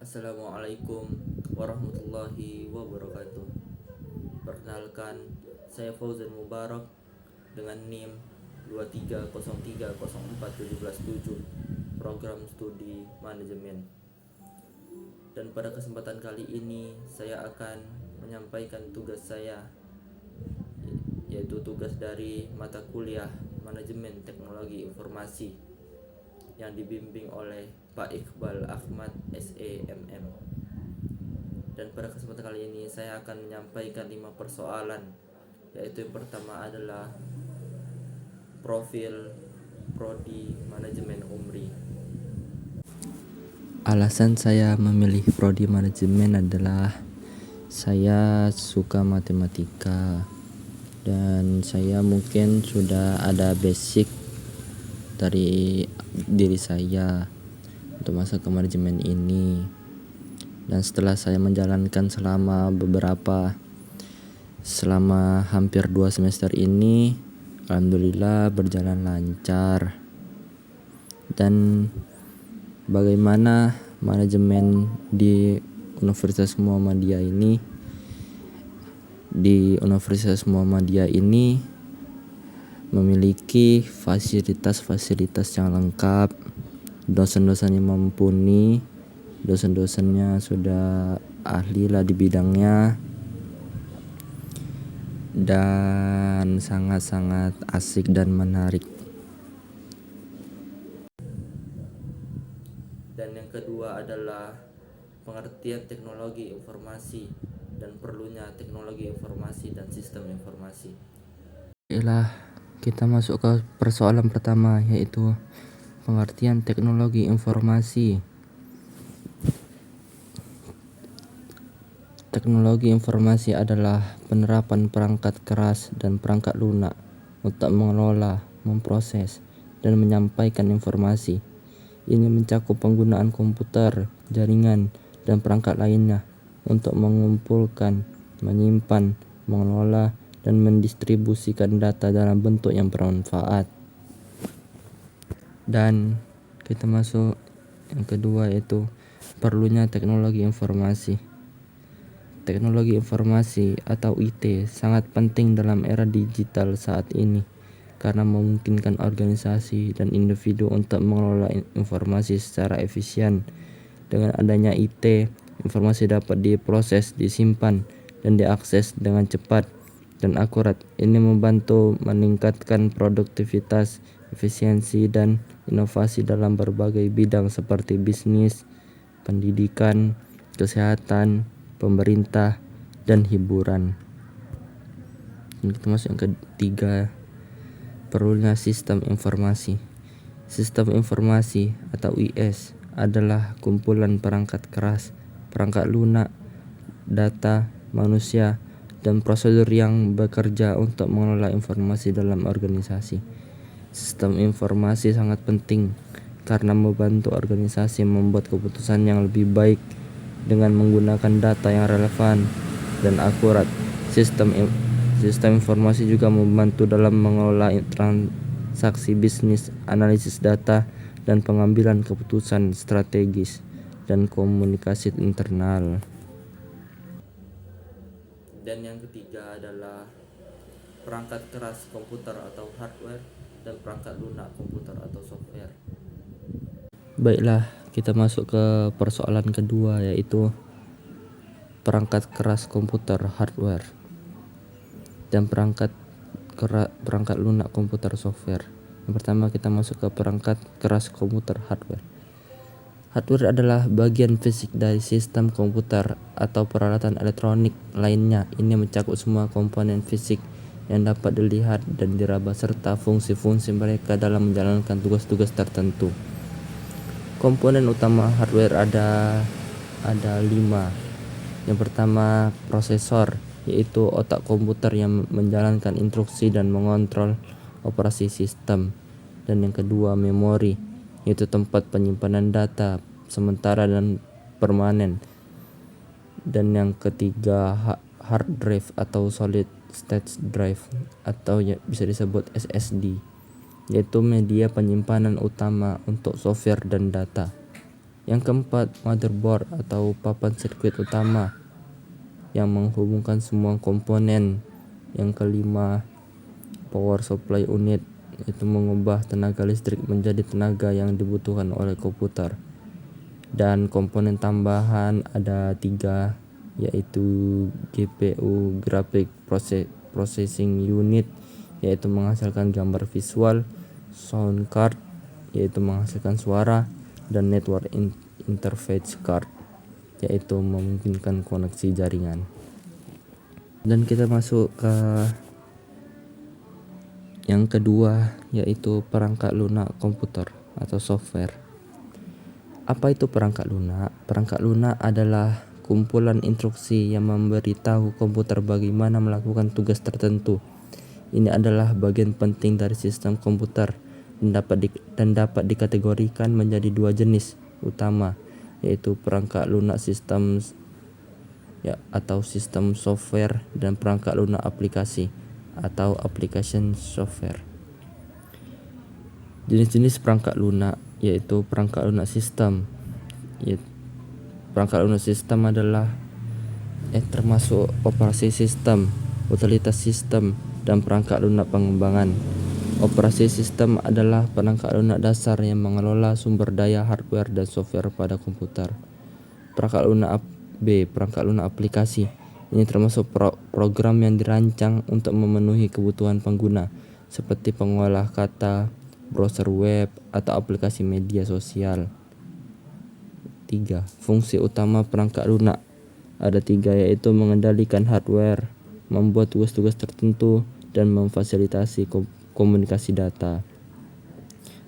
Assalamualaikum warahmatullahi wabarakatuh. Perkenalkan, saya Fauzan Mubarak dengan NIM 230304717 Program Studi Manajemen. Dan pada kesempatan kali ini saya akan menyampaikan tugas saya, yaitu tugas dari mata kuliah Manajemen Teknologi Informasi yang dibimbing oleh Pak Iqbal Ahmad SEMM. Dan pada kesempatan kali ini saya akan menyampaikan 5 persoalan, yaitu yang pertama adalah profil prodi manajemen UMRI. Alasan saya memilih prodi manajemen adalah saya suka matematika dan saya mungkin sudah ada basic dari diri saya untuk masuk ke manajemen ini. Dan setelah saya menjalankan selama hampir 2 semester ini, alhamdulillah berjalan lancar. Dan bagaimana manajemen di Universitas Muhammadiyah ini memiliki fasilitas-fasilitas yang lengkap, dosen-dosennya mumpuni, dosen-dosennya sudah ahli lah di bidangnya, dan sangat-sangat asik dan menarik. Dan yang kedua adalah pengertian teknologi informasi dan perlunya teknologi informasi dan sistem informasi. Kita masuk ke persoalan pertama, yaitu pengertian teknologi informasi. Teknologi informasi adalah penerapan perangkat keras dan perangkat lunak untuk mengelola, memproses, dan menyampaikan informasi. Ini mencakup penggunaan komputer, jaringan, dan perangkat lainnya untuk mengumpulkan, menyimpan, mengelola, dan mendistribusikan data dalam bentuk yang bermanfaat. Dan kita masuk yang kedua, yaitu perlunya teknologi informasi. Teknologi informasi atau IT sangat penting dalam era digital saat ini karena memungkinkan organisasi dan individu untuk mengelola informasi secara efisien. Dengan adanya IT, informasi dapat diproses, disimpan, dan diakses dengan cepat dan akurat. Ini membantu meningkatkan produktivitas, efisiensi, dan inovasi dalam berbagai bidang seperti bisnis, pendidikan, kesehatan, pemerintah, dan hiburan. Kita masuk yang ketiga, perlunya sistem informasi. Sistem informasi atau IS adalah kumpulan perangkat keras, perangkat lunak, data, manusia, dan prosedur yang bekerja untuk mengelola informasi dalam organisasi. Sistem informasi sangat penting karena membantu organisasi membuat keputusan yang lebih baik dengan menggunakan data yang relevan dan akurat. Sistem informasi juga membantu dalam mengelola transaksi bisnis, analisis data, dan pengambilan keputusan strategis dan komunikasi internal. Dan yang ketiga adalah perangkat keras komputer atau hardware dan perangkat lunak komputer atau software. Baiklah, kita masuk ke persoalan kedua, yaitu perangkat keras komputer hardware dan perangkat lunak komputer software. Yang pertama kita masuk ke perangkat keras komputer hardware. Hardware adalah bagian fisik dari sistem komputer atau peralatan elektronik lainnya. Ini mencakup semua komponen fisik yang dapat dilihat dan diraba serta fungsi-fungsi mereka dalam menjalankan tugas-tugas tertentu. Komponen utama hardware ada 5. Yang pertama, prosesor, yaitu otak komputer yang menjalankan instruksi dan mengontrol operasi sistem. Dan yang kedua, memori, yaitu tempat penyimpanan data sementara dan permanen. Dan yang ketiga, hard drive atau solid state drive atau bisa disebut SSD, yaitu media penyimpanan utama untuk software dan data. Yang keempat, motherboard atau papan sirkuit utama yang menghubungkan semua komponen. Yang kelima, power supply unit, itu mengubah tenaga listrik menjadi tenaga yang dibutuhkan oleh komputer. Dan komponen tambahan ada 3, yaitu GPU, graphic processing unit, yaitu menghasilkan gambar visual, sound card, yaitu menghasilkan suara, dan network interface card, yaitu memungkinkan koneksi jaringan. Dan kita masuk ke yang kedua, yaitu perangkat lunak komputer atau software. Apa itu perangkat lunak? Perangkat lunak adalah kumpulan instruksi yang memberitahu komputer bagaimana melakukan tugas tertentu. Ini adalah bagian penting dari sistem komputer dan dapat dikategorikan menjadi 2 jenis utama, yaitu perangkat lunak sistem atau sistem software dan perangkat lunak aplikasi atau application software. Jenis-jenis perangkat lunak yaitu perangkat lunak sistem. Perangkat lunak sistem adalah termasuk operasi sistem, utilitas sistem, dan perangkat lunak pengembangan. Operasi sistem adalah perangkat lunak dasar yang mengelola sumber daya hardware dan software pada komputer. Perangkat lunak perangkat lunak aplikasi. Ini termasuk program yang dirancang untuk memenuhi kebutuhan pengguna, seperti pengolah kata, browser web, atau aplikasi media sosial. 3. Fungsi utama perangkat lunak. Ada 3, yaitu mengendalikan hardware, membuat tugas-tugas tertentu, dan memfasilitasi komunikasi data.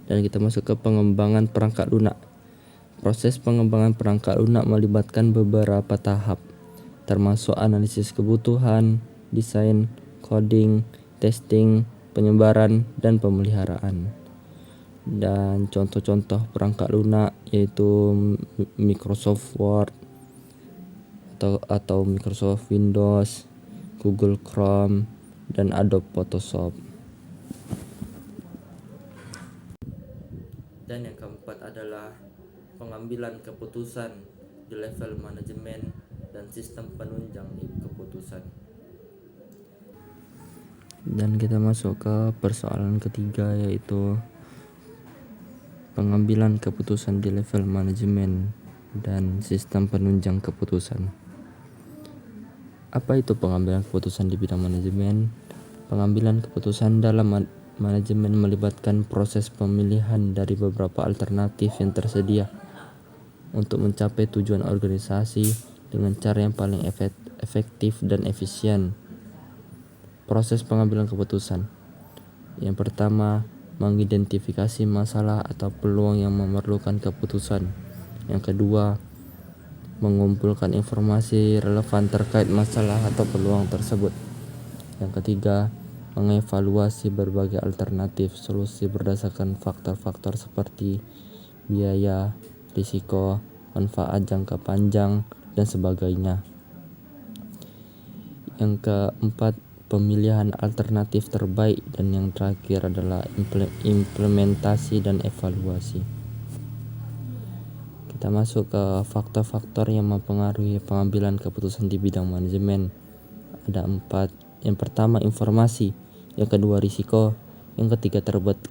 Dan kita masuk ke pengembangan perangkat lunak. Proses pengembangan perangkat lunak melibatkan beberapa tahap, termasuk analisis kebutuhan, desain, coding, testing, penyebaran, dan pemeliharaan. Dan contoh-contoh perangkat lunak yaitu Microsoft Word atau Microsoft Windows, Google Chrome, dan Adobe Photoshop. Dan yang keempat adalah pengambilan keputusan di level manajemen dan sistem penunjang keputusan. Dan kita masuk ke persoalan ketiga, yaitu pengambilan keputusan di level manajemen dan sistem penunjang keputusan. Apa itu pengambilan keputusan di bidang manajemen? Pengambilan keputusan dalam manajemen melibatkan proses pemilihan dari beberapa alternatif yang tersedia untuk mencapai tujuan organisasi dengan cara yang paling efektif dan efisien. Proses pengambilan keputusan. Yang pertama, mengidentifikasi masalah atau peluang yang memerlukan keputusan. Yang kedua, mengumpulkan informasi relevan terkait masalah atau peluang tersebut. Yang ketiga, mengevaluasi berbagai alternatif solusi berdasarkan faktor-faktor seperti biaya, risiko, manfaat jangka panjang, dan sebagainya. Yang keempat, pemilihan alternatif terbaik, dan yang terakhir adalah implementasi dan evaluasi. Kita masuk ke faktor-faktor yang mempengaruhi pengambilan keputusan di bidang manajemen. Ada 4. Yang pertama, informasi. Yang kedua, risiko. Yang ketiga,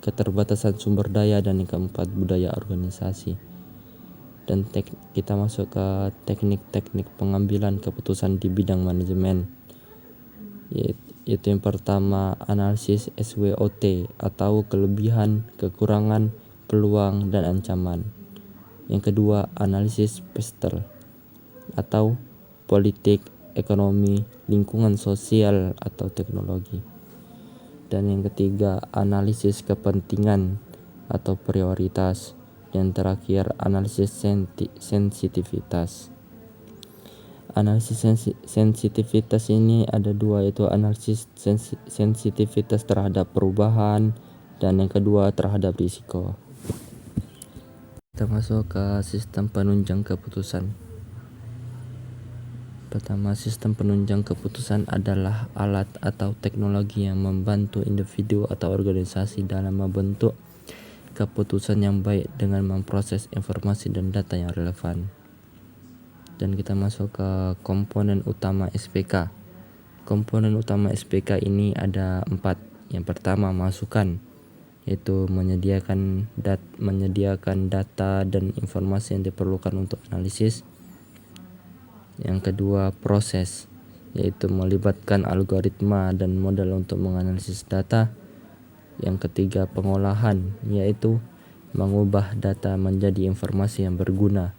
keterbatasan sumber daya. Dan yang keempat, budaya organisasi. Dan kita masuk ke teknik-teknik pengambilan keputusan di bidang manajemen, yaitu yang pertama, analisis SWOT atau kelebihan, kekurangan, peluang, dan ancaman. Yang kedua, analisis PESTEL atau politik, ekonomi, lingkungan sosial, atau teknologi. Dan yang ketiga, analisis kepentingan atau prioritas. Yang terakhir, analisis sensitivitas. Analisis sensitivitas ini ada 2, yaitu analisis sensitivitas terhadap perubahan, dan yang kedua terhadap risiko. Kita masuk ke sistem penunjang keputusan. Pertama, sistem penunjang keputusan adalah alat atau teknologi yang membantu individu atau organisasi dalam membentuk, keputusan yang baik dengan memproses informasi dan data yang relevan. Dan kita masuk ke komponen utama SPK. Komponen utama SPK ini ada 4. Yang pertama, masukan, yaitu menyediakan data dan informasi yang diperlukan untuk analisis. Yang kedua, proses, yaitu melibatkan algoritma dan model untuk menganalisis data. Yang ketiga, pengolahan, yaitu mengubah data menjadi informasi yang berguna.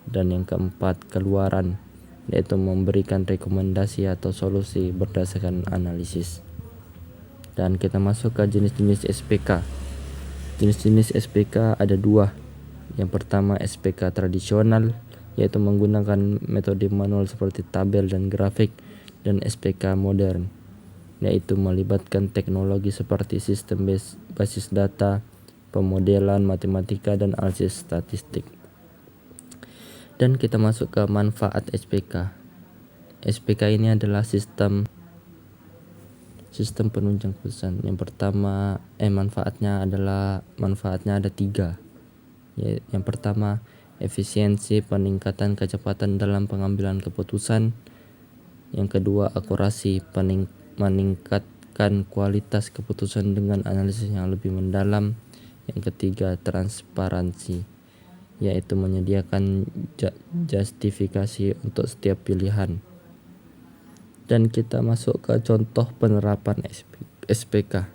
Dan yang keempat, keluaran, yaitu memberikan rekomendasi atau solusi berdasarkan analisis. Dan kita masuk ke jenis-jenis SPK. Jenis-jenis SPK ada 2. Yang pertama, SPK tradisional, yaitu menggunakan metode manual seperti tabel dan grafik. Dan SPK modern, yaitu melibatkan teknologi seperti sistem basis data, pemodelan matematika, dan analisis statistik. Dan kita masuk ke manfaat SPK. SPK ini adalah sistem penunjang keputusan. Yang pertama, manfaatnya ada 3. Yang pertama, efisiensi, peningkatan kecepatan dalam pengambilan keputusan. Yang kedua, akurasi, meningkatkan kualitas keputusan dengan analisis yang lebih mendalam. Yang ketiga, transparansi, yaitu menyediakan justifikasi untuk setiap pilihan. Dan kita masuk ke contoh penerapan SPK.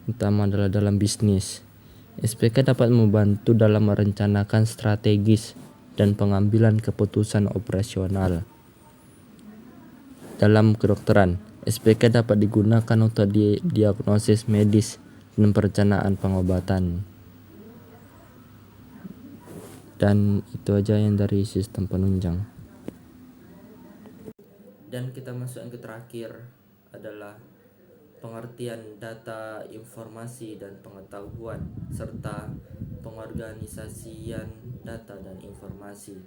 Pertama adalah dalam bisnis. SPK dapat membantu dalam merencanakan strategis dan pengambilan keputusan operasional. Dalam kedokteran, SPK dapat digunakan untuk diagnosis medis dan perencanaan pengobatan. Dan itu aja yang dari sistem penunjang. Dan kita masuk yang terakhir adalah pengertian data, informasi, dan pengetahuan, serta pengorganisasian data dan informasi.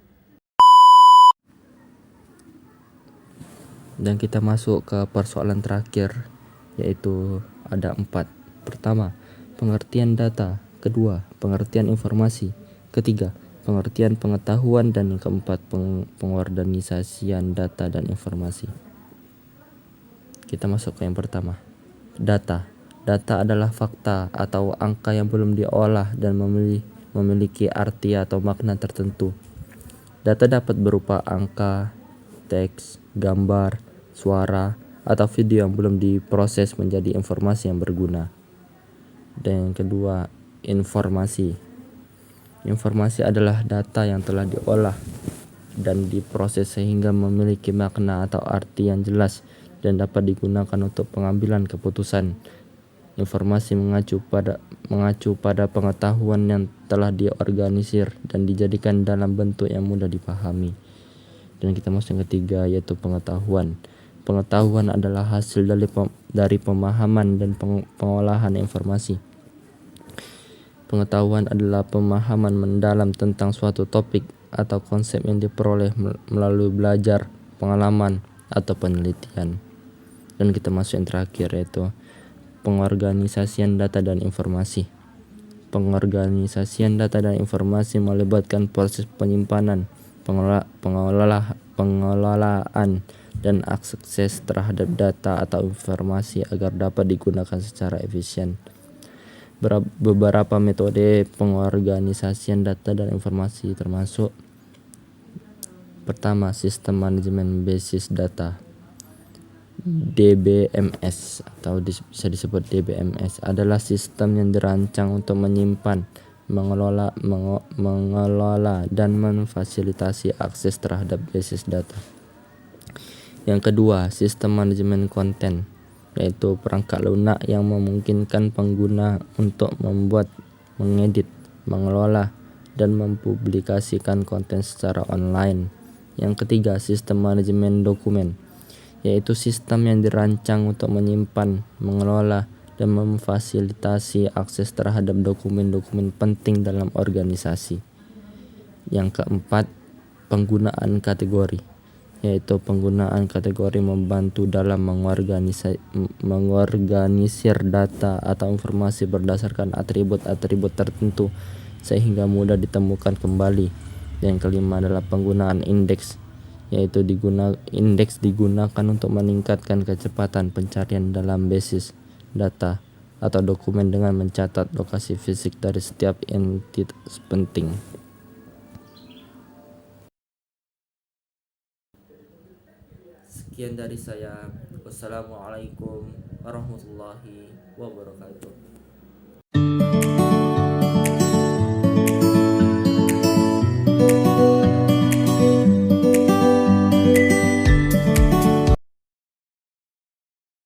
Dan kita masuk ke persoalan terakhir, yaitu ada 4. Pertama, pengertian data. Kedua, pengertian informasi. Ketiga, pengertian pengetahuan. Dan yang keempat, pengorganisasian data dan informasi. Kita masuk ke yang pertama, data. Data adalah fakta atau angka yang belum diolah dan memiliki arti atau makna tertentu. Data dapat berupa angka, teks, gambar, suara, atau video yang belum diproses menjadi informasi yang berguna. Dan yang kedua, informasi. Informasi adalah data yang telah diolah dan diproses sehingga memiliki makna atau arti yang jelas dan dapat digunakan untuk pengambilan keputusan. Informasi mengacu pada pengetahuan yang telah diorganisir dan dijadikan dalam bentuk yang mudah dipahami. Dan kita masuk yang ketiga, yaitu pengetahuan. Pengetahuan adalah hasil dari pemahaman dan pengolahan informasi. Pengetahuan adalah pemahaman mendalam tentang suatu topik atau konsep yang diperoleh melalui belajar, pengalaman, atau penelitian. Dan kita masuk yang terakhir, yaitu pengorganisasian data dan informasi. Pengorganisasian data dan informasi melibatkan proses penyimpanan, pengelolaan, dan akses terhadap data atau informasi agar dapat digunakan secara efisien. Beberapa metode pengorganisasian data dan informasi termasuk: pertama, sistem manajemen basis data. DBMS atau bisa disebut DBMS adalah sistem yang dirancang untuk menyimpan, mengelola dan memfasilitasi akses terhadap basis data. Yang kedua, sistem manajemen konten, yaitu perangkat lunak yang memungkinkan pengguna untuk membuat, mengedit, mengelola, dan mempublikasikan konten secara online. Yang ketiga, sistem manajemen dokumen, yaitu sistem yang dirancang untuk menyimpan, mengelola, dan memfasilitasi akses terhadap dokumen-dokumen penting dalam organisasi. Yang keempat, penggunaan kategori, yaitu penggunaan kategori membantu dalam mengorganisir data atau informasi berdasarkan atribut-atribut tertentu sehingga mudah ditemukan kembali. Yang kelima adalah penggunaan indeks, yaitu indeks digunakan untuk meningkatkan kecepatan pencarian dalam basis data atau dokumen dengan mencatat lokasi fisik dari setiap entitas penting. Sekian dari saya. Wassalamualaikum warahmatullahi wabarakatuh.